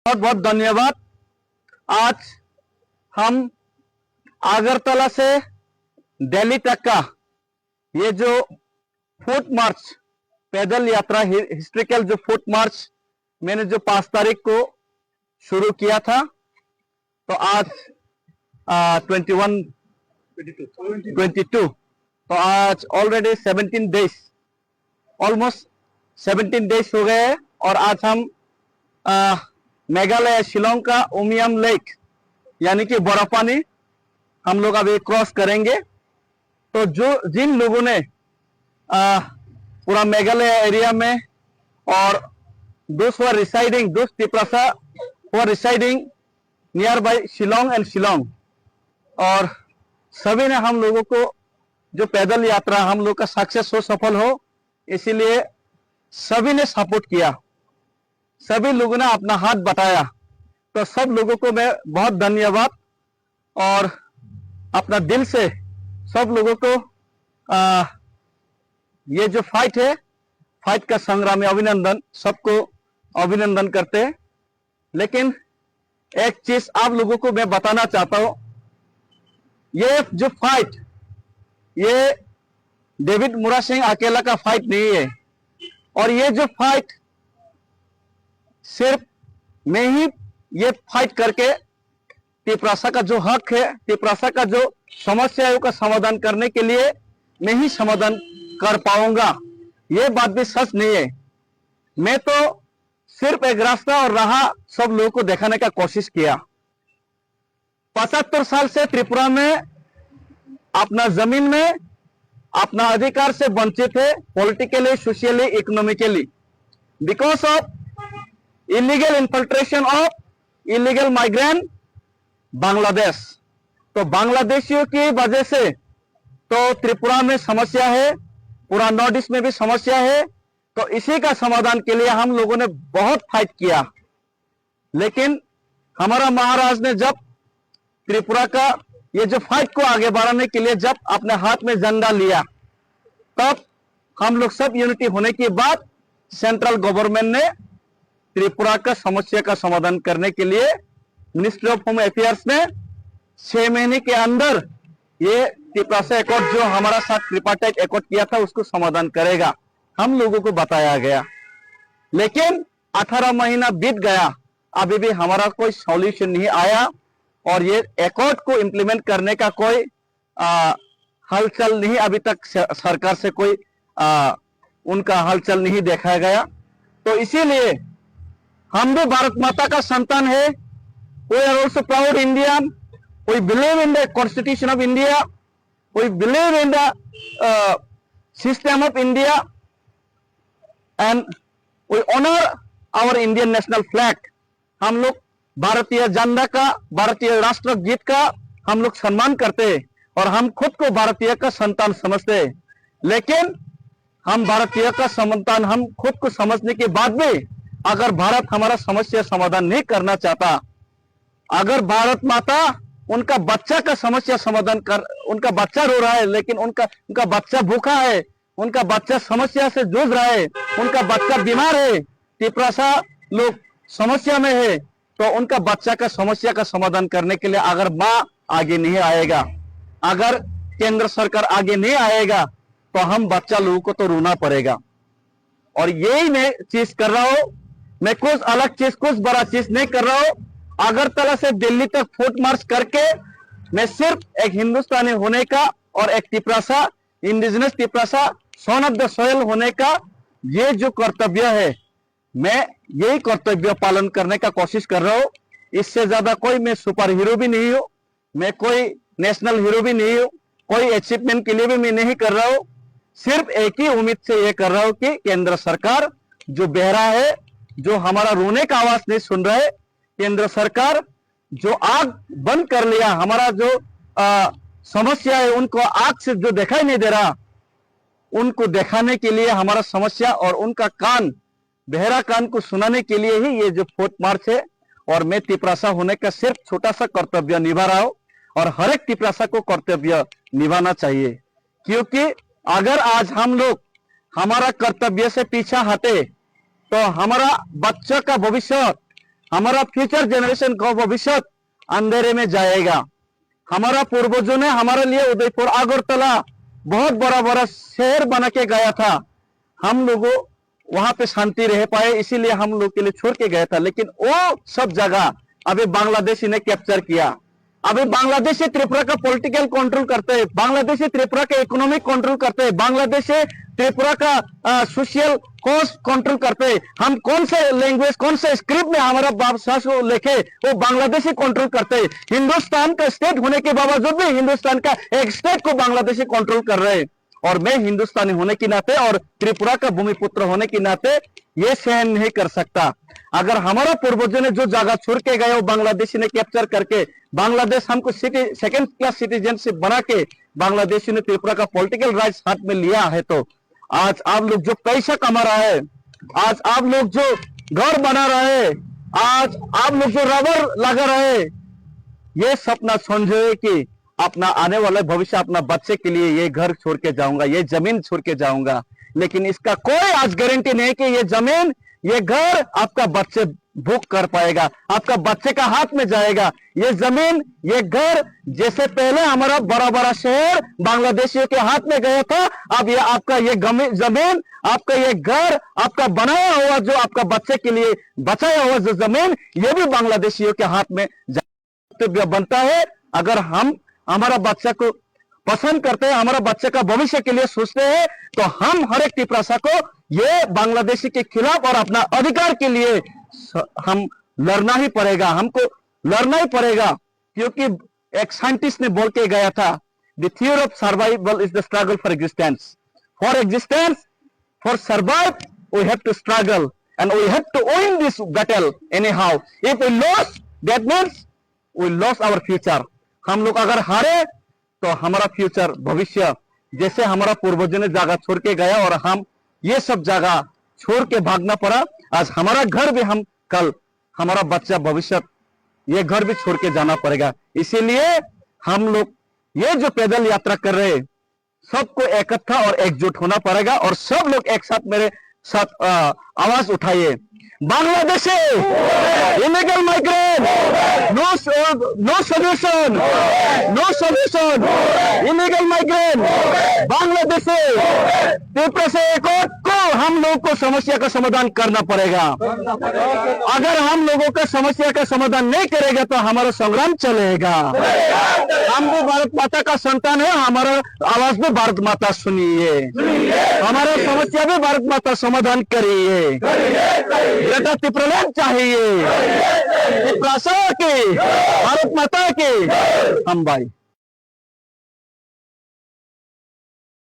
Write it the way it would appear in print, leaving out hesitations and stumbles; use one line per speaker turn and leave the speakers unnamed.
बहुत बहुत धन्यवाद। आज हम अगरतला से दिल्ली तक का ये जो फुट मार्च, पैदल यात्रा, हिस्ट्रिकल जो फुट मार्च मैंने जो 5 तारीख को शुरू किया था, तो आज 22 तो आज ऑलरेडी 17 डेज, ऑलमोस्ट 17 डेज हो गए हैं। और आज हम मेघालय शिलोंग का उमियम लेक यानी कि बर्फानी हम लोग अभी क्रॉस करेंगे। तो जिन लोगों ने पूरा मेघालय एरिया में और those who are residing, those Tiprasa who are residing nearby Shillong and Shillong, और सभी ने हम लोगों को जो पैदल यात्रा हम लोग का सक्सेस हो, सफल हो, इसीलिए सभी ने सपोर्ट किया, सभी लोगों ने अपना हाथ बटाया। तो सब लोगों को मैं बहुत धन्यवाद और अपना दिल से सब लोगों को ये जो फाइट है, फाइट का संग्राम में अभिनंदन, सबको अभिनंदन करते हैं। लेकिन एक चीज आप लोगों को मैं बताना चाहता हूं, ये जो फाइट, ये डेविड मुरा सिंह अकेला का फाइट नहीं है। और ये जो फाइट सिर्फ मैं ही ये फाइट करके तिपरासा का जो हक है, तिपरासा का जो समस्याओं का समाधान करने के लिए मैं ही समाधान कर पाऊंगा, ये बात भी सच नहीं है। मैं तो सिर्फ एक रास्ता और राह सब लोगों को दिखाने का कोशिश किया। 75 साल से त्रिपुरा में अपना जमीन में अपना अधिकार से वंचित है, politically, socially, economically, because of illegal infiltration of illegal migrant Bangladesh. तो बांग्लादेशियों की वजह से तो त्रिपुरा में समस्या है, पूरा नॉर्थ ईस्ट में भी समस्या है। तो इसी का समाधान के लिए हम लोगों ने बहुत फाइट किया। लेकिन हमारा महाराज ने जब त्रिपुरा का ये जो फाइट को आगे बढ़ाने के लिए जब अपने हाथ में झंडा लिया, तब हम लोग सब यूनिटी होने के बाद सेंट्रल गवर्नमेंट ने त्रिपुरा का समस्या का समाधान करने के लिए मिनिस्ट्री ऑफ होम अफेयर्स ने 6 महीने के अंदर ये त्रिपुरा एकॉर्ड जो हमारा साथ ट्रिपार्टाइट एकॉर्ड किया था उसको समाधान करेगा, हम लोगों को बताया गया। लेकिन 18 महीना बीत गया, अभी भी हमारा कोई सॉल्यूशन नहीं आया और ये एकॉर्ड को इंप्लीमेंट करने का कोई हलचल नहीं, अभी तक सरकार से कोई उनका हलचल नहीं देखा गया। तो इसीलिए हम भी भारत माता का संतान है। We are also proud Indian. We believe in the Constitution of India. We believe in the system of India, and we honor our Indian national flag. हम लोग भारतीय झंडा का, भारतीय राष्ट्रगीत का हम लोग सम्मान करते हैं और हम खुद को भारतीय का संतान समझते हैं। लेकिन हम भारतीय का संतान हम खुद को समझने के बाद भी अगर भारत हमारा समस्या समाधान नहीं करना चाहता, अगर भारत माता उनका बच्चा का समस्या समाधान कर, उनका बच्चा रो रहा है लेकिन उनका बच्चा भूखा है, उनका बच्चा समस्या से जूझ रहा है, उनका बच्चा बीमार है, तिपरासा लोग समस्या में है, तो उनका बच्चा का समस्या का समाधान करने के लिए अगर माँ आगे नहीं आएगा, अगर केंद्र सरकार आगे नहीं आएगा, तो हम बच्चा लोगों को तो रोना पड़ेगा। और यही मैं चीज कर रहा हूं, मैं कुछ अलग चीज, कुछ बड़ा चीज नहीं कर रहा हूं। अगरतला से दिल्ली तक फुट मार्च करके मैं सिर्फ एक हिंदुस्तानी होने का और एक Tiprasa, indigenous Tiprasa, son of the soil होने का ये जो कर्तव्य है, मैं यही कर्तव्य पालन करने का कोशिश कर रहा हूं। इससे ज्यादा कोई मैं सुपर हीरो भी नहीं हूं, मैं कोई नेशनल हीरो भी नहीं हूं, कोई अचीवमेंट के लिए भी मैं नहीं कर रहा हूं। सिर्फ एक ही उम्मीद से ये कर रहा हूं कि केंद्र सरकार जो बहरा है, जो हमारा रोने का आवाज नहीं सुन रहे, केंद्र सरकार जो आग बंद कर लिया, हमारा जो समस्या है उनको आग से जो दिखाई नहीं दे रहा, उनको दिखाने के लिए हमारा समस्या और उनका कान, बहरा कान को सुनाने के लिए ही ये जो फुट मार्च है। और मैं तिपरासा होने का सिर्फ छोटा सा कर्तव्य निभा रहा हूं और हर एक तिपरासा को कर्तव्य निभाना चाहिए, क्योंकि अगर आज हम लोग हमारा कर्तव्य से पीछा हटे तो हमारा बच्चा का भविष्य हमारा फ्यूचर जनरेशन का भविष्य अंधेरे में जाएगा। हमारा पूर्वजों ने हमारे लिए उदयपुर अगरतला बहुत बड़ा बड़ा शहर बना के गया था। हम लोगों वहां पे शांति रह पाए, इसीलिए हम लोग के लिए छोड़ के गया था। लेकिन वो सब जगह अभी बांग्लादेशी ने कैप्चर किया। अभी बांग्लादेशी त्रिपुरा का पॉलिटिकल कंट्रोल करते हैं, बांग्लादेशी त्रिपुरा का इकोनॉमिक कंट्रोल करते हैं, बांग्लादेशी त्रिपुरा का सोशल कॉस्ट कंट्रोल करते हैं। हम कौन से लैंग्वेज, कौन से स्क्रिप्ट में हमारा भाषा को लिखे वो बांग्लादेशी कंट्रोल करते हैं। हिंदुस्तान का स्टेट होने के बावजूद भी हिंदुस्तान का एक स्टेट को बांग्लादेशी कंट्रोल कर रहे हैं। और मैं हिंदुस्तानी होने के नाते और त्रिपुरा का भूमिपुत्र होने के नाते ये सहन नहीं कर सकता। अगर हमारा पूर्वजों ने जो जगह छोड़ के गए वो बांग्लादेशी ने कैप्चर करके बांग्लादेश हमको सेकंड क्लास सिटीजनशिप बना के बांग्लादेशी ने त्रिपुरा का पॉलिटिकल राइट्स हाथ में लिया है, तो आज आप लोग जो पैसा कमा रहा है, आज आप लोग जो घर बना रहे हैं, आज आप लोग जो रबर लगा रहे हैं, ये सपना समझे कि अपना आने वाला भविष्य, अपना बच्चे के लिए ये घर छोड़ के जाऊंगा, ये जमीन छोड़ के जाऊंगा। लेकिन इसका कोई आज गारंटी नहीं कि ये जमीन, ये घर आपका बच्चे भूख कर पाएगा, आपका बच्चे का हाथ में जाएगा। ये जमीन, ये घर जैसे पहले हमारा बड़ा बड़ा शहर बांग्लादेशियों के हाथ में गया था, अब ये आपका ये जमीन, आपका ये घर, आपका बनाया हुआ जो आपका बच्चे के लिए बचाया हुआ जो जमीन, ये भी बांग्लादेशियों के हाथ में बनता है। अगर हम हमारा बच्चा को पसंद करते हैं, हमारा बच्चे का भविष्य के लिए सोचते हैं, तो हम हर एक टिप्रासा को ये बांग्लादेशी के खिलाफ और अपना अधिकार के लिए हम लड़ना ही पड़ेगा, हमको लड़ना ही पड़ेगा। क्योंकि एक साइंटिस्ट ने बोल के गया था, the theory of survival is the struggle for existence. For existence, for survive we have to struggle and we have to win this battle anyhow. If we loss that means we loss our future. हम लोग अगर हारे तो हमारा future, भविष्य, जैसे हमारा पूर्वजों ने जगह छोड़ के गया और हम ये सब जगह छोड़ के भागना पड़ा, आज हमारा घर भी, हम कल हमारा बच्चा भविष्य, ये घर भी छोड़ के जाना पड़ेगा। इसीलिए हम लोग ये जो पैदल यात्रा कर रहे हैं, सबको इकट्ठा और एकजुट होना पड़ेगा। और सब लोग एक साथ मेरे साथ आवाज उठाइए, Bangladesh illegal migrant, no solution, no solution, illegal migrant, Bangladesh Tripura से एक को हम लोगों को समस्या का समाधान करना पड़ेगा। अगर हम लोगों का समस्या का समाधान नहीं करेगा तो हमारा संग्राम चलेगा। हम भी भारत माता का संतान है, हमारा आवाज भी भारत माता सुनिए, हमारा समस्या भी भारत माता समाधान करिए। बेटा त्रिपुरालैंड चाहिए, त्रिपुरा की, भारत माता की, हम भाई।